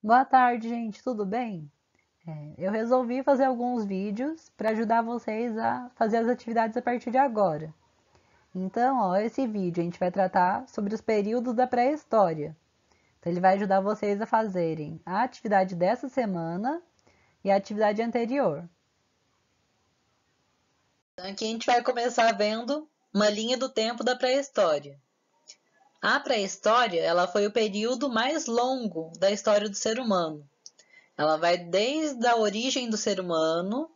Boa tarde, gente, tudo bem? Eu resolvi fazer alguns vídeos para ajudar vocês a fazer as atividades a partir de agora. Então, esse vídeo a gente vai tratar sobre os períodos da pré-história. Então, ele vai ajudar vocês a fazerem a atividade dessa semana e a atividade anterior. Então, aqui a gente vai começar vendo uma linha do tempo da pré-história. A pré-história, ela foi o período mais longo da história do ser humano. Ela vai desde a origem do ser humano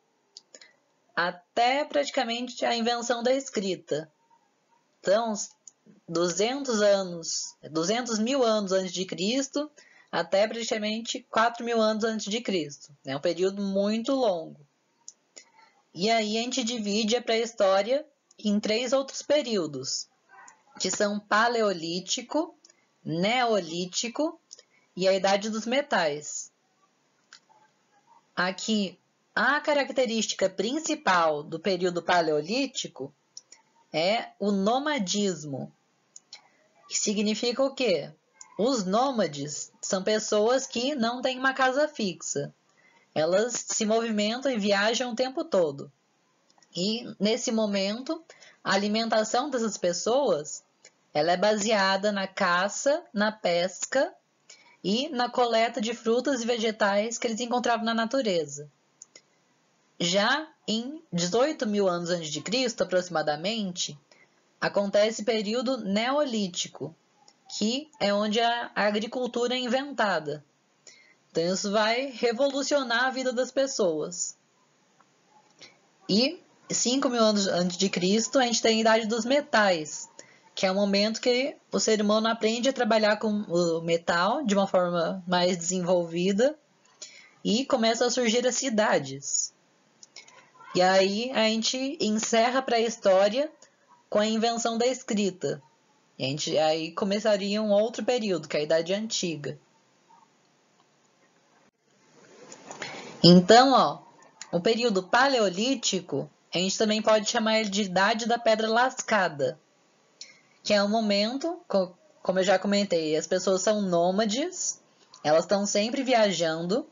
até praticamente a invenção da escrita. Então, 200 mil anos antes de Cristo até praticamente 4 mil anos antes de Cristo. É um período muito longo. E aí a gente divide a pré-história em 3 outros períodos, que são Paleolítico, Neolítico e a Idade dos Metais. Aqui, a característica principal do período Paleolítico é o nomadismo, que significa o quê? Os nômades são pessoas que não têm uma casa fixa. Elas se movimentam e viajam o tempo todo. E, nesse momento, a alimentação dessas pessoas ela é baseada na caça, na pesca e na coleta de frutas e vegetais que eles encontravam na natureza. Já em 18 mil anos antes de Cristo, aproximadamente, acontece o período neolítico, que é onde a agricultura é inventada. Então, isso vai revolucionar a vida das pessoas. E 5 mil anos antes de Cristo, a gente tem a Idade dos Metais, que é o momento que o ser humano aprende a trabalhar com o metal de uma forma mais desenvolvida e começam a surgir as cidades. E aí a gente encerra a pré-história com a invenção da escrita. E aí começaria um outro período, que é a Idade Antiga. Então, o período paleolítico, a gente também pode chamar ele de Idade da Pedra Lascada, que é um momento, como eu já comentei, as pessoas são nômades, elas estão sempre viajando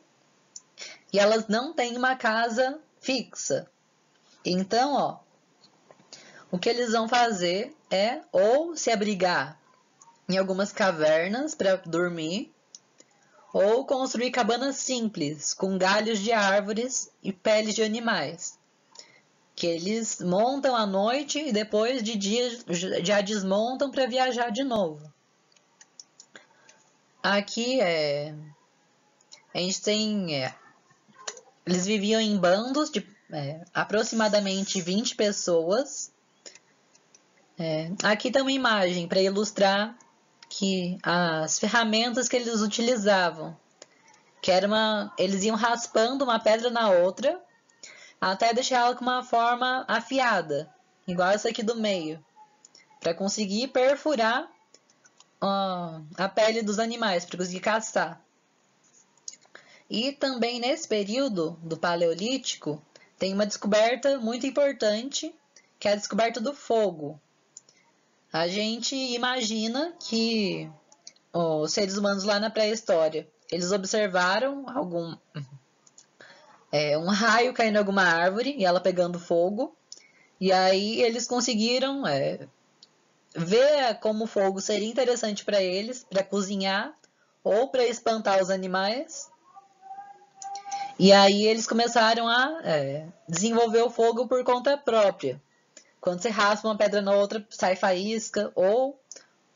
e elas não têm uma casa fixa. Então, o que eles vão fazer é ou se abrigar em algumas cavernas para dormir, ou construir cabanas simples, com galhos de árvores e peles de animais, que eles montam à noite e depois de dia já desmontam para viajar de novo. Aqui a gente tem. Eles viviam em bandos de aproximadamente 20 pessoas. Aqui tem uma imagem para ilustrar que as ferramentas que eles utilizavam, que eles iam raspando uma pedra na outra até deixar ela com uma forma afiada, igual essa aqui do meio, para conseguir perfurar a pele dos animais, para conseguir caçar. E também nesse período do Paleolítico tem uma descoberta muito importante, que é a descoberta do fogo. A gente imagina que os seres humanos lá na pré-história, eles observaram um raio caindo em alguma árvore e ela pegando fogo, e aí eles conseguiram ver como o fogo seria interessante para eles, para cozinhar ou para espantar os animais. E aí eles começaram a desenvolver o fogo por conta própria. Quando você raspa uma pedra na outra, sai faísca, ou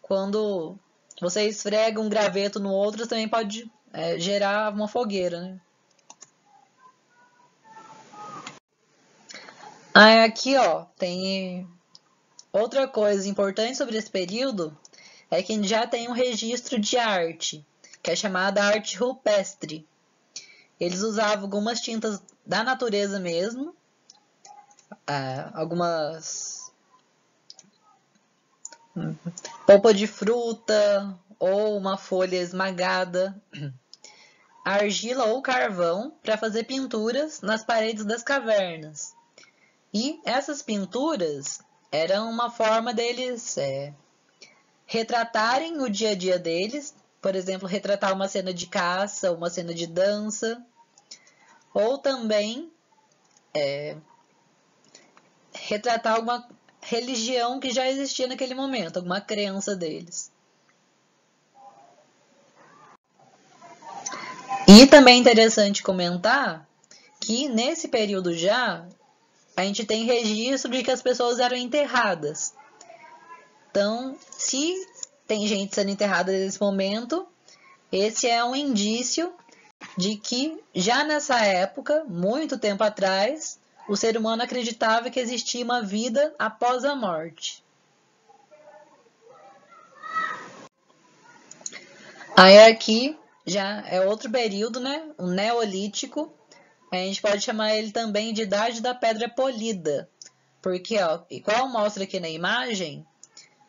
quando você esfrega um graveto no outro, também pode gerar uma fogueira, né? Aqui, tem outra coisa importante sobre esse período, é que a gente já tem um registro de arte, que é chamada arte rupestre. Eles usavam algumas tintas da natureza mesmo, algumas polpa de fruta ou uma folha esmagada, argila ou carvão para fazer pinturas nas paredes das cavernas. E essas pinturas eram uma forma deles retratarem o dia a dia deles por exemplo, retratar uma cena de caça, uma cena de dança, ou também retratar alguma religião que já existia naquele momento, alguma crença deles. E também é interessante comentar que nesse período já a gente tem registro de que as pessoas eram enterradas. Então, se tem gente sendo enterrada nesse momento, esse é um indício de que já nessa época, muito tempo atrás, o ser humano acreditava que existia uma vida após a morte. Aí aqui já é outro período, né? O Neolítico. A gente pode chamar ele também de Idade da Pedra Polida. Porque, ó, igual mostra aqui na imagem,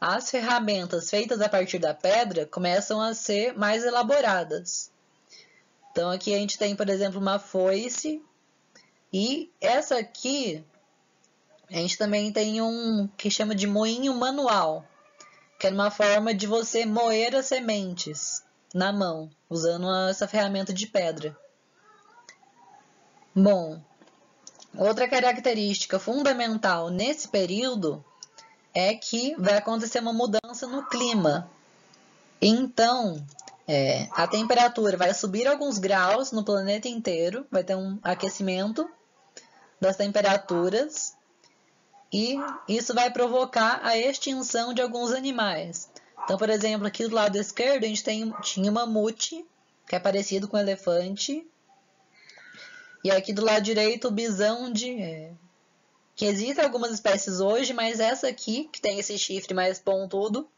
as ferramentas feitas a partir da pedra começam a ser mais elaboradas. Então aqui a gente tem, por exemplo, uma foice. E essa aqui, a gente também tem um que chama de moinho manual, que é uma forma de você moer as sementes na mão, usando essa ferramenta de pedra. Bom, outra característica fundamental nesse período é que vai acontecer uma mudança no clima. Então, a temperatura vai subir alguns graus no planeta inteiro, vai ter um aquecimento das temperaturas e isso vai provocar a extinção de alguns animais. Então, por exemplo, aqui do lado esquerdo a gente tinha o mamute, que é parecido com o elefante, e aqui do lado direito o bisão que existem algumas espécies hoje, mas essa aqui, que tem esse chifre mais pontudo,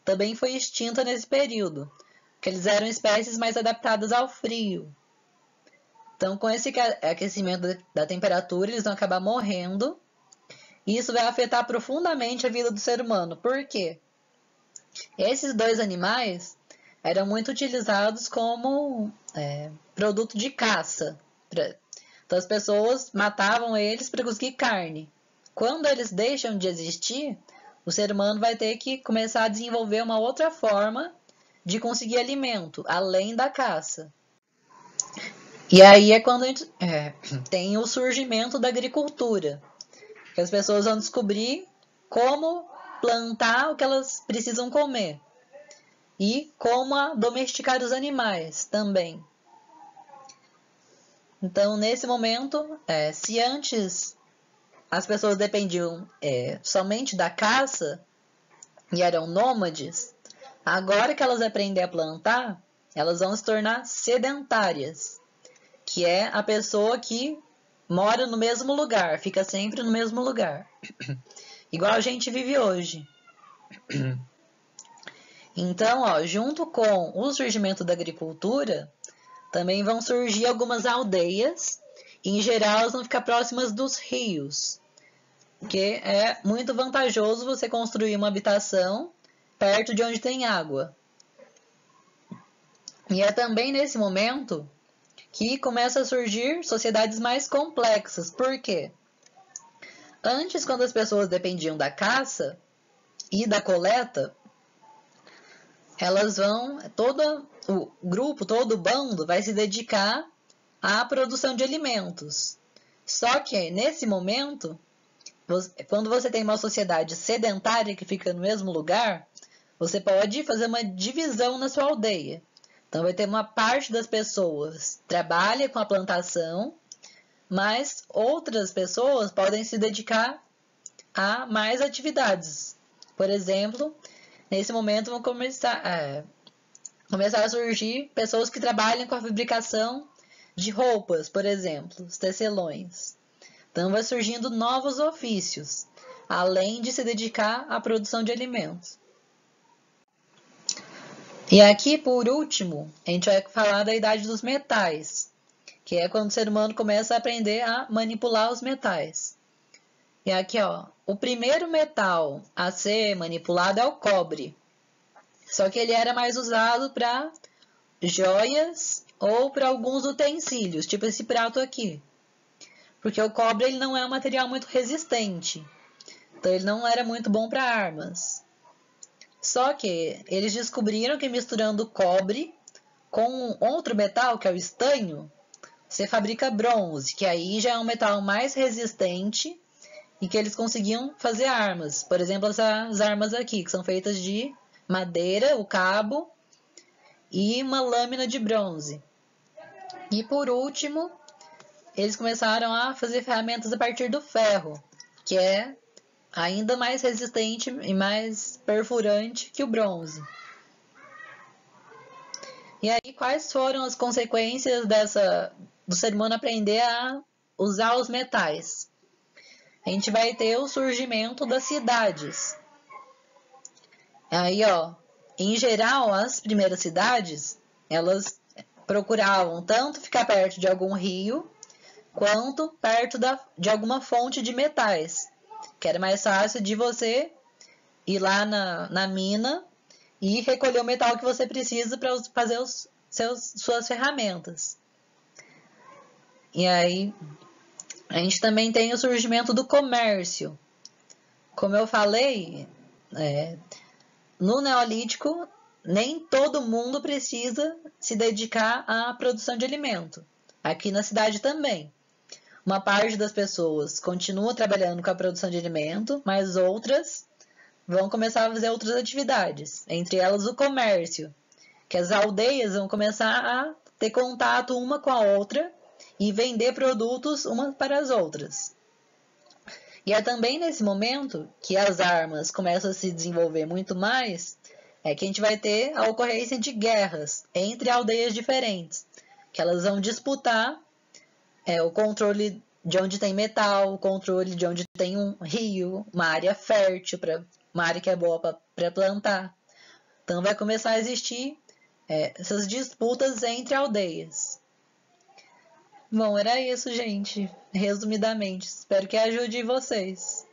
também foi extinta nesse período, porque eles eram espécies mais adaptadas ao frio. Então, com esse aquecimento da temperatura, eles vão acabar morrendo, e isso vai afetar profundamente a vida do ser humano. Por quê? Esses dois animais eram muito utilizados como produto de caça. Então, as pessoas matavam eles para conseguir carne. Quando eles deixam de existir, o ser humano vai ter que começar a desenvolver uma outra forma de conseguir alimento, além da caça. E aí é quando a gente tem o surgimento da agricultura, que as pessoas vão descobrir como plantar o que elas precisam comer e como domesticar os animais também. Então, nesse momento, se antes as pessoas dependiam somente da caça e eram nômades, agora que elas aprendem a plantar, elas vão se tornar sedentárias, que é a pessoa que mora no mesmo lugar, fica sempre no mesmo lugar, igual a gente vive hoje. Então, junto com o surgimento da agricultura, também vão surgir algumas aldeias, e em geral elas vão ficar próximas dos rios, porque é muito vantajoso você construir uma habitação perto de onde tem água. E é também nesse momento que começam a surgir sociedades mais complexas. Por quê? Antes, quando as pessoas dependiam da caça e da coleta, elas todo o grupo, todo o bando vai se dedicar à produção de alimentos. Só que, nesse momento, quando você tem uma sociedade sedentária que fica no mesmo lugar, você pode fazer uma divisão na sua aldeia. Então, vai ter uma parte das pessoas que trabalha com a plantação, mas outras pessoas podem se dedicar a mais atividades. Por exemplo, nesse momento vão começar a surgir pessoas que trabalham com a fabricação de roupas, por exemplo, os tecelões. Então, vai surgindo novos ofícios, além de se dedicar à produção de alimentos. E aqui, por último, a gente vai falar da idade dos metais, que é quando o ser humano começa a aprender a manipular os metais. E aqui, o primeiro metal a ser manipulado é o cobre. Só que ele era mais usado para joias ou para alguns utensílios, tipo esse prato aqui. Porque o cobre ele não é um material muito resistente. Então ele não era muito bom para armas. Só que eles descobriram que misturando cobre com outro metal, que é o estanho, você fabrica bronze, que aí já é um metal mais resistente e que eles conseguiam fazer armas. Por exemplo, essas armas aqui, que são feitas de madeira, o cabo e uma lâmina de bronze. E por último, eles começaram a fazer ferramentas a partir do ferro, que é ainda mais resistente e mais perfurante que o bronze. E aí, quais foram as consequências do ser humano aprender a usar os metais? A gente vai ter o surgimento das cidades. Aí, ó, em geral, as primeiras cidades, elas procuravam tanto ficar perto de algum rio, quanto perto de alguma fonte de metais, que era mais fácil de você ir lá na mina e recolher o metal que você precisa para fazer suas ferramentas. E aí, a gente também tem o surgimento do comércio. Como eu falei, no Neolítico, nem todo mundo precisa se dedicar à produção de alimento. Aqui na cidade também. Uma parte das pessoas continua trabalhando com a produção de alimento, mas outras vão começar a fazer outras atividades, entre elas o comércio, que as aldeias vão começar a ter contato uma com a outra e vender produtos umas para as outras. E é também nesse momento que as armas começam a se desenvolver muito mais, que a gente vai ter a ocorrência de guerras entre aldeias diferentes, que elas vão disputar o controle de onde tem metal, o controle de onde tem um rio, uma área fértil, uma área que é boa para plantar. Então vai começar a existir essas disputas entre aldeias. Bom, era isso, gente. Resumidamente. Espero que ajude vocês.